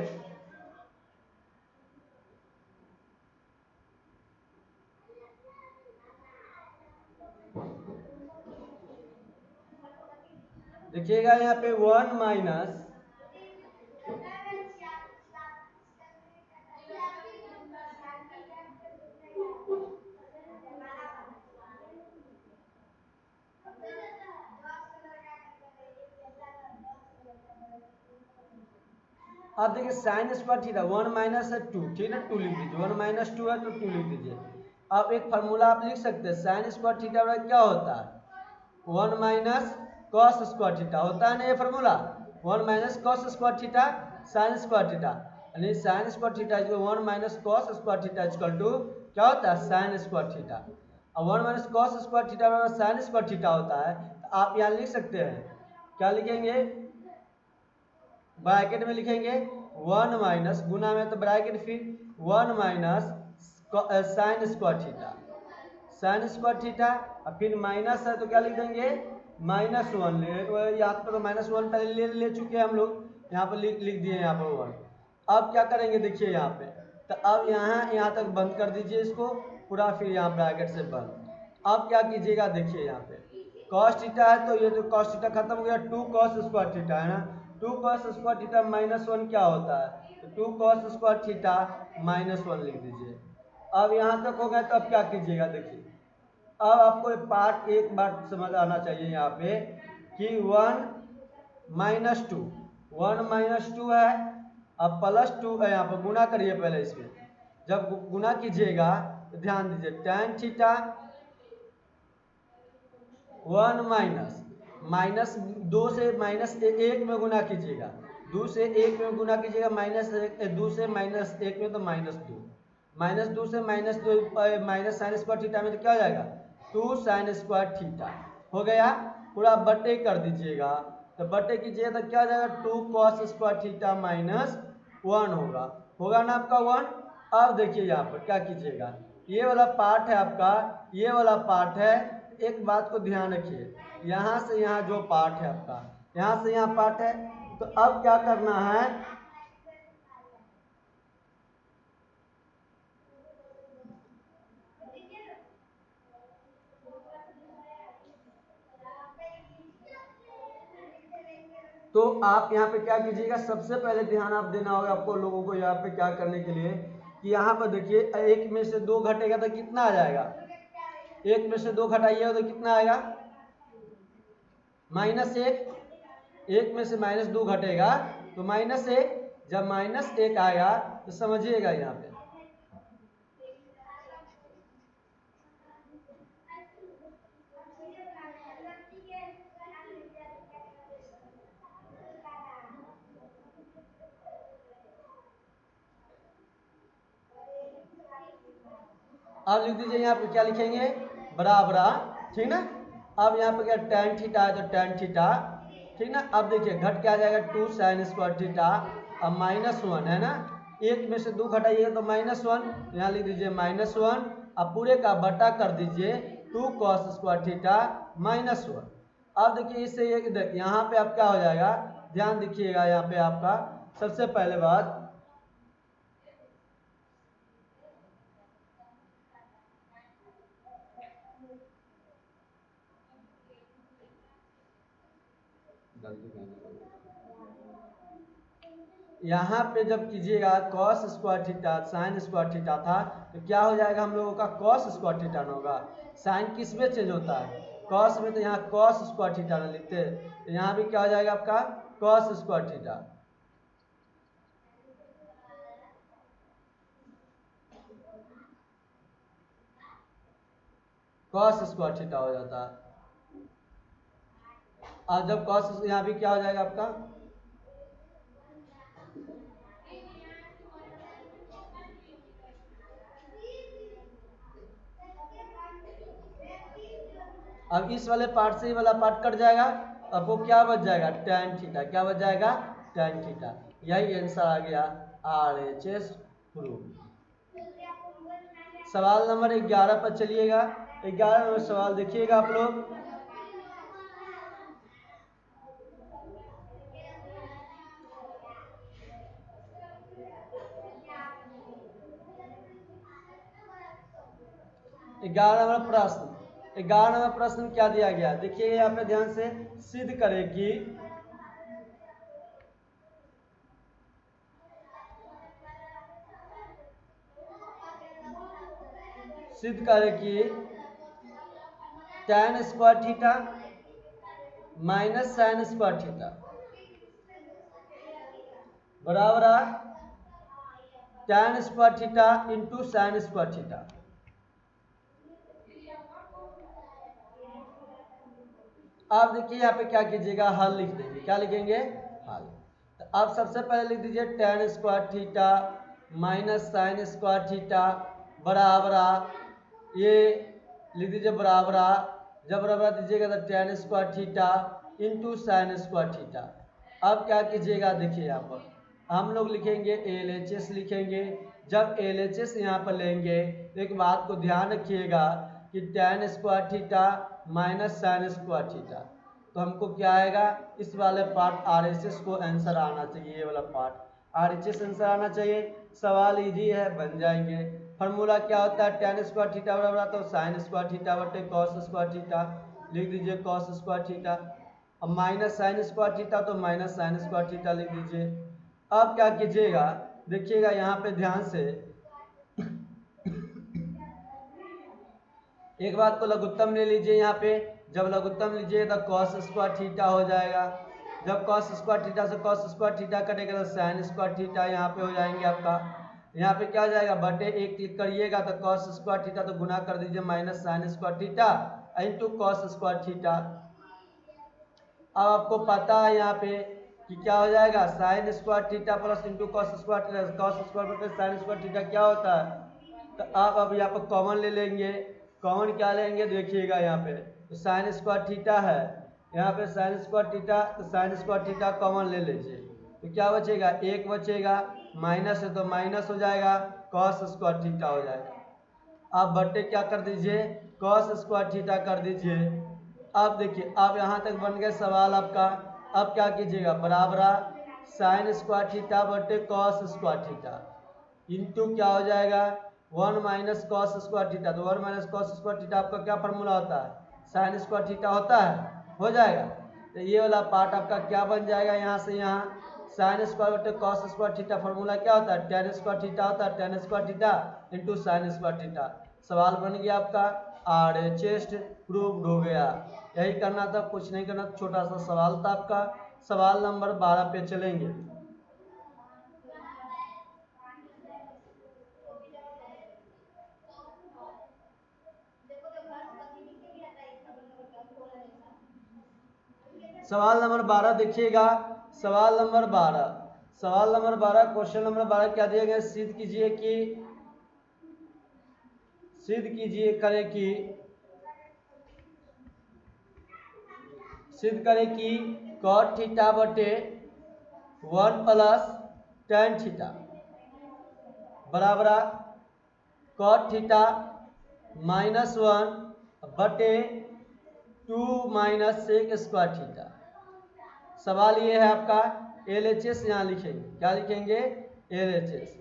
देखिएगा यहाँ पे 1 माइनस अब देखिए साइन स्क्वायर थीटा 1 माइनस है 2, ठीक है, 2 लिख दीजिए, 1 माइनस 2 है तो 2 लिख दीजिए। अब एक फार्मूला आप लिख सकते हैं, साइन स्क्वायर थीटा बराबर क्या होता है, 1 माइनस कॉस स्क्वायर थीटा होता है ना, ये formula 1 minus cos square theta sine square theta, यानी sine square theta equal 1 minus cos square theta equal to क्या होता है, साइन स्क्वायर थीटा। अब 1 माइनस कॉस स्क्वायर थीटा बराबर साइन स्क्वायर थीटा होता है, तो आप यहाँ लिख सकते हैं, क्या लिखेंगे, ब्रैकेट में लिखेंगे 1 माइनस, गुना में तो ब्रैकेट, फिर 1 minus sign square theta, sine square theta, और फिर माइनस है तो क्या लिख देंगे, -1 यहाँ पर तो -1 पहले ले चुके हैं हम लोग, यहाँ पर लिख दिए यहाँ पर 1। अब क्या करेंगे देखिए यहाँ पे, तो अब यहाँ तक बंद कर दीजिए इसको पूरा, फिर यहाँ ब्रैकेट से बंद। अब क्या कीजिएगा देखिए यहाँ पे, कॉस थीटा है तो ये जो कॉस थीटा खत्म हो गया, 2 कॉस स्क्वायर थीटा है ना, 2 कॉस स्क्वायर थीटा -1 क्या होता है, तो 2 कॉस स्क्वायर थीटा -1 लिख दीजिए। अब यहाँ तक हो गया तो अब क्या कीजिएगा, देखिए अब आपको पार्ट एक बात समझ आना चाहिए यहाँ पे कि 1 -2 है, अब +2 है, यहाँ पर गुना करिए पहले इसमें, जब गुना कीजिएगा तो ध्यान दीजिए tan थीटा 1 माइनस 2 से -1 में गुना कीजिएगा, 2 से 1 में गुना कीजिएगा, -2 से -1 में तो -2, -2 से -2 माइनस साइन स्क्वायर थीटा में तो क्या हो जाएगा 2 साइन स्क्वायर थीटा हो गया, पूरा बटे कर दीजिएगा, तो बटे कीजिएगा तो क्या हो जाएगा 2 कॉस स्क्वायर थीटा -1 होगा ना आपका 1। अब देखिए यहाँ पर क्या कीजिएगा, ये वाला पार्ट है आपका, ये वाला पार्ट है, एक बात को ध्यान रखिए, यहाँ से यहाँ जो पार्ट है आपका, यहाँ से यहाँ पार्ट है, तो अब क्या करना है, तो आप यहाँ पे क्या कीजिएगा, सबसे पहले ध्यान आप देना होगा आपको लोगों को यहाँ पे क्या करने के लिए कि यहाँ पर देखिए 1 में से 2 घटेगा तो कितना आ जाएगा, 1 में से 2 घटाइएगा तो कितना आएगा -1, 1 में से -2 घटेगा तो -1, जब -1 आएगा तो समझिएगा यहाँ पे अब लिख दीजिए यहाँ पे क्या लिखेंगे बराबरा, ठीक ना। अब यहाँ पे क्या tan थीटा है तो tan थीटा, ठीक ना। अब देखिए घट क्या आ जाएगा 2 साइन स्क्वायर थीटा, अब -1 है ना, 1 में से 2 घटाइएगा तो -1, यहाँ लिख दीजिए -1, अब पूरे का बटा कर दीजिए 2 कॉस स्क्वायर थीटा -1। अब देखिए इससे यहाँ पे अब क्या हो जाएगा, ध्यान दीजिएगा यहाँ पे आपका सबसे पहले बात, यहाँ पे जब कीजिएगा cos square theta sine square theta था तो क्या हो जाएगा हम लोगों का कॉस स्क्वायर थीटा ना होगा, साइन किस में चेंज होता है कॉस में, तो यहाँ कॉस स्क्वायर थीटा ना लिखते, तो यहाँ भी क्या हो जाएगा आपका cos square theta, cos square theta हो जाता है। और जब कॉस, यहाँ भी क्या हो जाएगा आपका, अब इस वाले पार्ट से ये वाला पार्ट कट जाएगा, आपको क्या बच जाएगा tan थीटा, क्या बच जाएगा tan थीटा। यही आंसर आ गया RHS प्रूफ। सवाल नंबर 11 पर चलिएगा, 11 नंबर सवाल देखिएगा आप लोग, ग्यारह नंबर प्रश्न क्या दिया गया, देखिए यहाँ पे ध्यान से, सिद्ध करें कि tan square theta sin square theta बराबर tan square theta into sin square theta. आप देखिए यहाँ पे क्या कीजिएगा, हल लिख देंगे, क्या लिखेंगे हल। तो आप सबसे पहले लिख दीजिए tan square theta sin square theta बराबर, ये लिख दीजिए बराबर, जब बराबर दीजिएगा तो tan square theta into sine square theta. अब क्या कीजिएगा, देखिए यहाँ पर हम लोग लिखेंगे LHS लिखेंगे, जब LHS यहाँ पर लेंगे तो एक बात को ध्यान रखिएगा कि tan square theta sin square theta, तो हमको क्या आएगा, इस वाले पार्ट RHS को आंसर आना चाहिए, ये वाला पार्ट RHS आंसर आना चाहिए। सवाल इजी है, बन जाएंगे। फार्मूला क्या होता है, tan स्क्वायर थीटा बराबर तो sin स्क्वायर थीटा बटे cos स्क्वायर थीटा, लिख दीजिए कॉस स्क्वायर थीटा। अब माइनस साइन स्क्वायर थीटा तो माइनस साइन स्क्वायर थीटा लिख दीजिए। अब क्या कीजिएगा, देखिएगा यहाँ पे ध्यान से, एक बात को लघुत्तम ले लीजिए। यहाँ पे जब लघुत्तम लीजिए तो कॉस स्क्वायर थीटा हो जाएगा। जब कॉस स्क्वायर थीटा से कॉस स्क्वायर थीटा कटेगा तो साइन स्क्वायर थीटा यहाँ पे हो जाएंगे आपका। यहाँ पे क्या हो जाएगा, बटे एक क्लिक करिएगा तो कॉस स्क्वायर थीटा तो गुना कर दीजिए minus sign square theta into cos square theta. अब आपको पता है यहाँ पे कि क्या हो जाएगा, sign square theta plus into cos square theta, cos square plus sign square theta क्या होता है। तो आप अब यहाँ पर कॉमन ले लेंगे। कॉमन क्या लेंगे, देखिएगा यहाँ पे तो साइन स्क्वायर थीटा है, यहाँ पे साइन स्क्वायर थीटा, तो साइन स्क्वायर थीटा कॉमन ले लीजिए तो क्या बचेगा, एक बचेगा, माइनस है तो माइनस हो जाएगा, कॉस स्क्वायर थीटा हो जाएगा। आप बट्टे क्या कर दीजिए, कॉस स्क्वायर थीटा कर दीजिए। अब देखिए अब यहाँ तक बन गया सवाल आपका। अब क्या कीजिएगा, बराबरा साइन स्क्वायर थीटा बटे कॉस स्क्वायर थीटा इंटू क्या हो जाएगा, 1 माइनस कॉस स्क्वायर थीटा। तो 1 माइनस कॉस स्क्वायर थीटा आपका क्या फॉर्मूला होता है, साइन स्क्वायर थीटा होता है, हो जाएगा। तो ये वाला पार्ट आपका क्या बन जाएगा, यहाँ से यहाँ साइन स्क्वायर बटे कॉस स्क्वायर थीटा फॉर्मूला क्या होता है, टेन स्क्वायर थीटा होता है, ten square theta into sine square theta. सवाल बन गया आपका RHS प्रूव्ड हो गया। यही करना था, कुछ नहीं करना, छोटा सा सवाल था आपका। सवाल नंबर 12 पे चलेंगे। सवाल नंबर 12 देखिएगा। सवाल नंबर 12, सवाल नंबर 12, क्वेश्चन नंबर 12 क्या दिया गया, सिद्ध कीजिए कि, सिद्ध कीजिए करें कि, सिद्ध करें कि कॉट थीटा बटे 1 प्लस टेन थीटा बराबर कॉट थीटा माइनस 1 बटे 2 माइनस सेक स्क्वायर थीटा। सवाल ये है आपका LHS, यहाँ लिखेंगे, क्या लिखेंगे, LHS।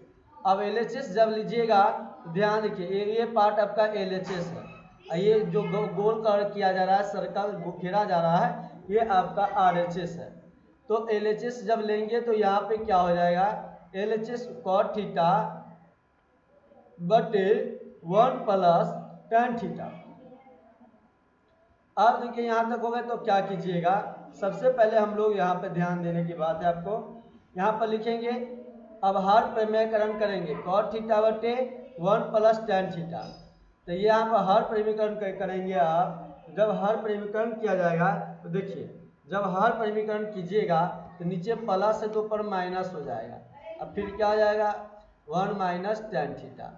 अब LHS जब लीजिएगा तो ध्यान देखिए, ये पार्ट आपका LHS है, ये जो गोल कलर किया जा रहा है, सर्कल घेरा जा रहा है, ये आपका RHS है। तो LHS जब लेंगे तो यहाँ पे क्या हो जाएगा, LHS कॉट थीटा बटे 1 प्लस टेन थीटा। अब देखिए यहाँ तक हो गए तो क्या कीजिएगा, सबसे पहले हम लोग यहाँ पे ध्यान देने की बात है आपको, यहाँ पर लिखेंगे, अब हर प्रमेयकरण करेंगे कॉट थीटा बटे 1 प्लस टेन थीटा। तो ये यहाँ पर हर प्रमेयकरण करेंगे आप। जब हर प्रमेयकरण किया जाएगा तो देखिए, जब हर प्रमेयकरण कीजिएगा तो नीचे प्लस है तो ऊपर माइनस हो जाएगा। अब फिर क्या हो जाएगा, 1 माइनस टेन थीटा।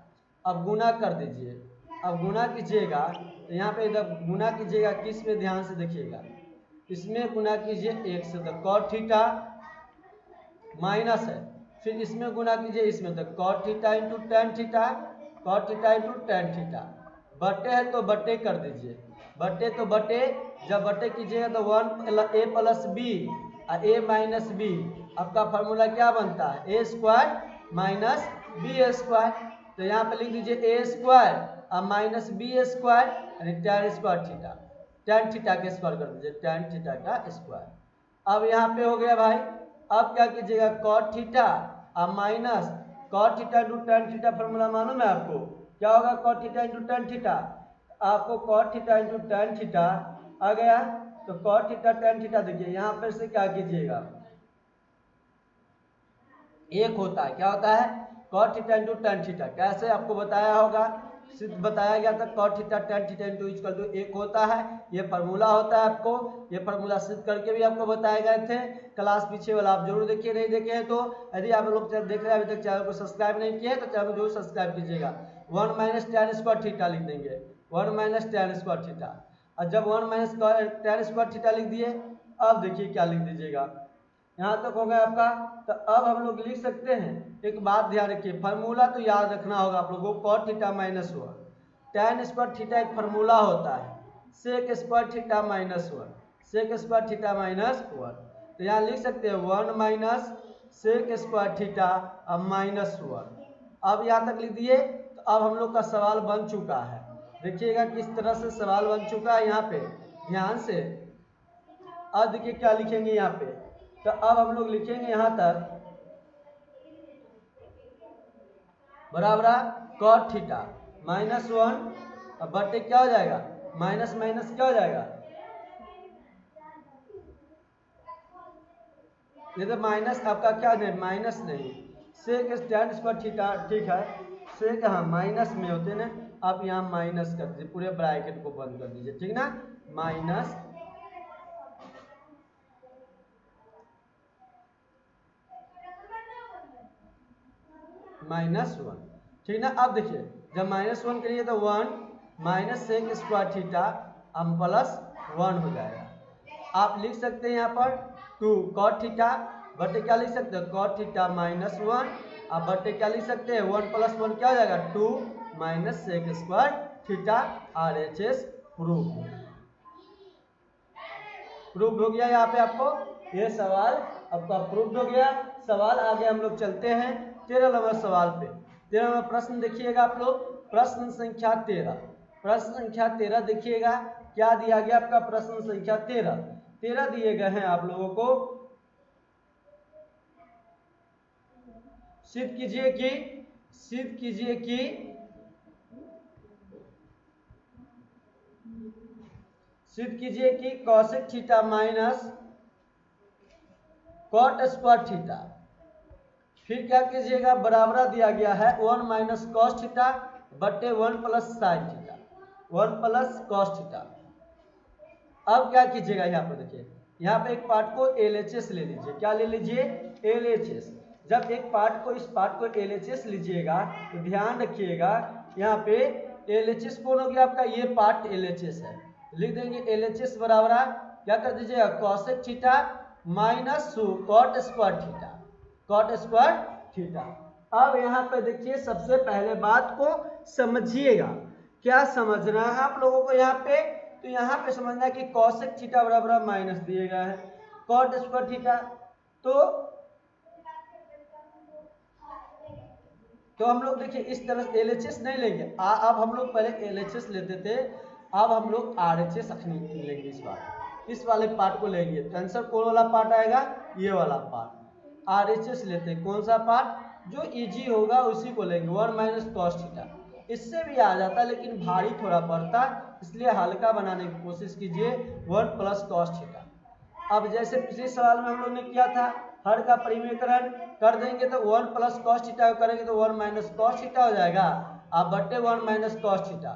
अब गुना कर दीजिए। अब गुना कीजिएगा तो यहाँ पे जब गुना कीजिएगा किस में ध्यान से देखिएगा, इसमें गुना कीजिए 1 से, तो कॉट थीटा माइनस है, फिर इसमें गुना कीजिए इसमें, तो cot theta into tan theta, cot theta into tan theta. बट्टे है तो बट्टे कर दीजिए, बट्टे तो बट्टे, जब बट्टे कीजिएगा तो 1 a प्लस बी और a माइनस बी, आपका फार्मूला क्या बनता है, ए स्क्वायर माइनस बी स्क्वायर। तो यहाँ पे लिख दीजिए ए स्क्वायर और माइनस बी स्क्वायर यानी ten square theta, tan theta के स्क्वायर कर दीजिए, टेन थीटा का स्क्वायर। अब यहाँ पे हो गया भाई। अब क्या कीजिएगा, कॉट थीटा और minus cot theta into tan theta formula मालूम है आपको, क्या होगा, cot theta into tan theta. आपको cot theta into tan theta आ गया, तो कॉट थीटा टेन थीटा देखिए यहाँ पर से क्या कीजिएगा, एक होता है, क्या होता है, cot theta into tan theta. कैसे आपको बताया होगा, सिद्ध बताया गया था, cot theta tan theta into equal to एक होता है, ये फार्मूला होता है। आपको ये फार्मूला सिद्ध करके भी आपको बताए गए थे, क्लास पीछे वाला आप जरूर देखिए, नहीं देखे हैं तो यदि आप लोग देख रहे हैं अभी तक चैनल को सब्सक्राइब नहीं किया है तो चैनल को जरूर सब्सक्राइब कीजिएगा। 1 माइनस टेन स्क्वायर थीटा लिख देंगे, 1 माइनस टेन स्क्वायर थीटा। और जब 1 माइनस टेन स्क्वायर थीटा लिख दिए, अब देखिए क्या लिख दीजिएगा, यहाँ तक हो गया आपका। तो अब हम लोग लिख सकते हैं, एक बात ध्यान रखिए, फार्मूला तो याद रखना होगा आप लोगों को, cot theta minus 1, tan square theta एक फार्मूला होता है, sec square theta minus 1, sec square theta minus 1। तो यहाँ लिख सकते हैं 1 माइनस सेक स्क्वायर थीटा अब माइनस 1। अब यहाँ तक लिख दिए, तो अब हम लोग का सवाल बन चुका है। देखिएगा किस तरह से सवाल बन चुका है, यहाँ पे ध्यान से। अब देखिए क्या लिखेंगे यहाँ पे, तो अब हम लोग लिखेंगे यहाँ तक बराबर cot थीटा -1 अब बटे क्या हो जाएगा, माइनस माइनस क्या हो जाएगा, ये तो माइनस आपका क्या नहीं, माइनस नहीं, सेक स्टैंड स्क्वायर थीटा, ठीक है, सेक हाँ माइनस में होते ना, आप यहाँ माइनस कर दीजिए, पूरे ब्रैकेट को बंद कर दीजिए, ठीक ना, -1, ठीक ना। अब देखिए जब -1 करिए तो 1 माइनस सेक स्क्वायर थीटा अब +1 हो जाएगा। आप लिख सकते हैं यहाँ पर 2 cot थीटा बटे क्या लिख सकते हैं, cot थीटा -1 अब बटे क्या लिख सकते हैं, 1 + 1 क्या हो जाएगा 2 minus sec square theta. RHS proof हो गया। यहाँ पे आपको ये सवाल आपका प्रूफ हो गया। सवाल आगे हम लोग चलते हैं 13 नंबर सवाल पे। 13 नंबर प्रश्न देखिएगा आप लोग, प्रश्न संख्या 13, प्रश्न संख्या 13 देखिएगा क्या दिया गया आपका, प्रश्न संख्या 13 दिए गए हैं आप लोगों को। सिद्ध कीजिए कि cosec theta minus cot square theta, फिर क्या कीजिएगा बराबर दिया गया है 1 माइनस कॉस थीटा बटे 1 plus sine theta, 1 plus cos theta. अब क्या कीजिएगा यहाँ पर देखिए, यहाँ पे एक पार्ट को LHS ले लीजिए, क्या ले लीजिए LHS। जब एक पार्ट को इस पार्ट को LHS लीजिएगा तो ध्यान रखिएगा यहाँ पे LHS कौन हो गया आपका, ये पार्ट LHS है, लिख देंगे LHS बराबर क्या कर दीजिएगा cosec theta minus cot square theta, cot square theta. अब यहाँ पे देखिए सबसे पहले बात को समझिएगा, क्या समझना है आप लोगों को यहाँ पे, तो यहाँ पे समझना है कि कॉसेक थीटा बराबर माइनस दिए गया है कॉट स्क्वायर थीटा, तो हम लोग देखिए इस तरह से LHS नहीं लेंगे, अब हम लोग पहले LHS लेते थे, अब हम लोग RHS लेंगे, इस वाले पार्ट को लेंगे, तो आंसर कौन वाला पार्ट आएगा, ये वाला पार्ट। RHS लेते हैं, कौन सा पार्ट जो इजी होगा उसी को लेंगे, 1 माइनस कॉस थीटा, इससे भी आ जाता लेकिन भारी थोड़ा पड़ता, इसलिए हल्का बनाने की कोशिश कीजिए 1 प्लस कॉस थीटा। अब जैसे पिछले सवाल में हम लोग ने किया था, हर का परिमेयकरण कर देंगे तो 1 प्लस कॉस थीटा करेंगे तो 1 माइनस कॉस थीटा हो जाएगा, अब बटे 1 माइनस कॉस थीटा,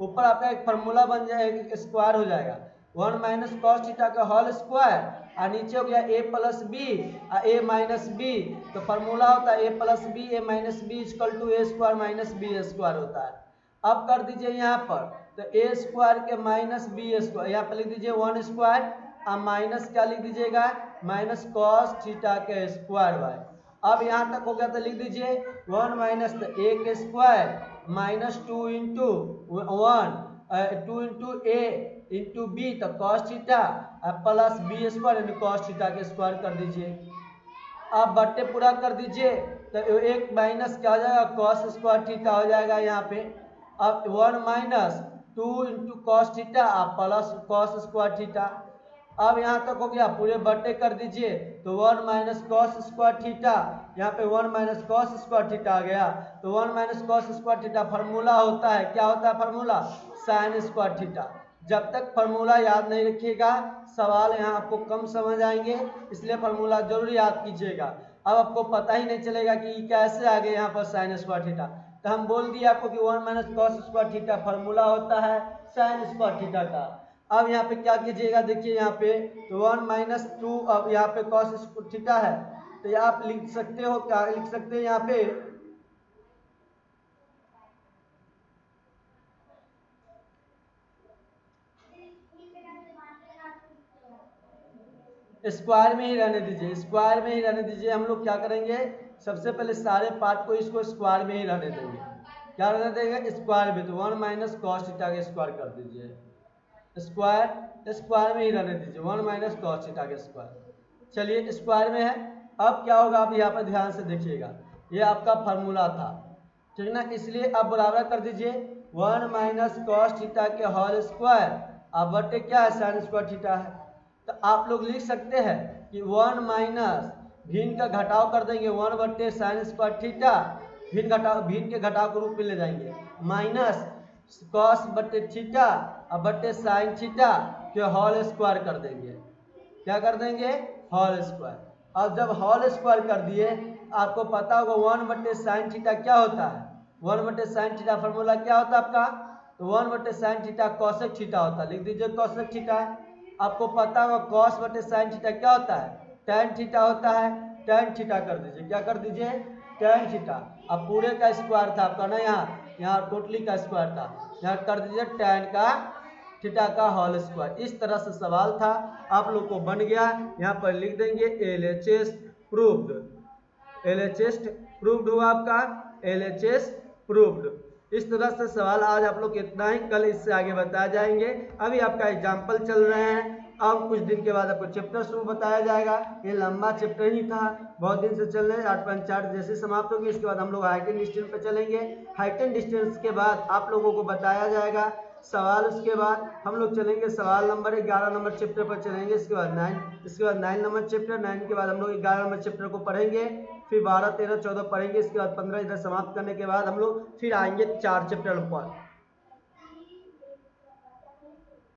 ऊपर आपका एक फार्मूला बन जाएगा, एक स्क्वायर हो जाएगा 1 माइनस कॉस थीटा का होल स्क्वायर, और नीचे हो गया a plus b a minus b, तो फार्मूला होता है a plus b a minus b equal to a square minus b square होता है। अब कर दीजिए यहाँ पर तो a स्क्वायर के माइनस बी स्क्वायर, यहाँ पर लिख दीजिए 1 स्क्वायर, अब माइनस क्या लिख दीजिएगा माइनस कॉस थीटा के स्क्वायर बाय। अब यहाँ तक हो गया तो लिख दीजिए 1 माइनस तो a के square minus 2 into 1 2 into a into B तो cos theta plus B square यानी कॉस थीटा के स्क्वायर कर दीजिए। अब बट्टे पूरा कर दीजिए तो एक माइनस क्या हो जाएगा कॉस स्क्वायर थीटा हो जाएगा यहाँ पे। अब 1 minus 2 into cos theta plus cos square theta. अब यहाँ तक हो गया, पूरे बट्टे कर दीजिए तो 1 माइनस कॉस स्क्वायर थीटा, यहाँ पे 1 माइनस कॉस स्क्वायर थीटा आ गया, तो 1 minus cos square theta formula होता है, क्या होता है फार्मूला साइन स्क्वायर थीटा। जब तक फार्मूला याद नहीं रखिएगा सवाल यहाँ आपको कम समझ आएंगे, इसलिए फार्मूला जरूर याद कीजिएगा। अब आपको पता ही नहीं चलेगा कि कैसे आ गए यहाँ पर साइन स्क्वायर थीटा, तो हम बोल दिए आपको कि 1 minus cos square theta formula होता है साइन स्क्वायर थीटा का। अब यहाँ पे क्या कीजिएगा देखिए यहाँ पे तो 1 माइनस 2, अब यहाँ पे कॉस स्क्वायर थीटा है तो आप लिख सकते हो, क्या लिख सकते हैं यहाँ पे स्क्वायर में ही रहने दीजिए, स्क्वायर में ही रहने दीजिए। हम लोग क्या करेंगे सबसे पहले सारे पार्ट को इसको स्क्वायर में ही रहने देंगे, क्या रहने देंगे स्क्वायर में, तो 1 माइनस कॉस थीटा के स्क्वायर कर दीजिए, स्क्वायर में ही रहने दीजिए 1 माइनस कॉस थीटा के स्क्वायर। चलिए स्क्वायर में है, अब क्या होगा आप यहाँ पर ध्यान से देखिएगा, ये आपका फार्मूला था ठीक ना, इसलिए अब बराबर कर दीजिए 1 माइनस कॉस थीटा के होल स्क्वायर अब बटे क्या है साइन स्क्वायर थीटा है। तो आप लोग लिख सकते हैं कि 1 माइनस भिन्न का घटाव कर देंगे 1 बटे साइन स्क्वायर थीटा, भिन्न के घटाव के रूप में ले जाएंगे माइनस कॉस बटे थीटा और बटे साइन थीटा के होल स्क्वायर कर देंगे। क्या कर देंगे? Whole square. अब जब होल स्क्वायर कर दिए आपको पता होगा 1 बटे साइन थीटा क्या होता है। 1 बटे साइन थीटा फॉर्मूला क्या होता है आपका? तो 1 बटे साइन थीटा कॉसेक थीटा होता है। लिख दीजिए कॉसेक थीटा। आपको पता होगा कॉस बटे साइन थीटा क्या होता है? टैन थीटा होता है। टैन थीटा कर दीजिए। क्या कर दीजिए? Tan theta. अब पूरे का स्क्वायर था आपका ना, यहाँ टोटली का स्क्वायर था, यहाँ कर दीजिए टैन का थीटा का होल स्क्वायर। इस तरह से सवाल था, आप लोग को बन गया। यहाँ पर लिख देंगे LHS प्रूव्ड। LHS प्रूव्ड हुआ आपका, LHS प्रूव्ड। इस तरह से सवाल आज आप लोग इतना ही, कल इससे आगे बताए जाएंगे। अभी आपका एग्जाम्पल चल रहे हैं, अब कुछ दिन के बाद आपको चैप्टर शुरू बताया जाएगा। ये लंबा चैप्टर ही था, बहुत दिन से चल रहे हैं। 8.4 जैसे समाप्त होगी इसके बाद हम लोग हाइट एंड डिस्टेंस पे चलेंगे। हाइट एंड डिस्टेंस के बाद आप लोगों को बताया जाएगा सवाल। उसके बाद हम लोग चलेंगे सवाल नंबर 11 नंबर चैप्टर पर चलेंगे। इसके बाद 9 नंबर चैप्टर, 9 के बाद हम लोग 11 नंबर चैप्टर को पढ़ेंगे। फिर 12, 13, 14 पढ़ेंगे। इसके बाद 15 इधर समाप्त करने के बाद हम लोग फिर आएंगे 4 चैप्टर पर।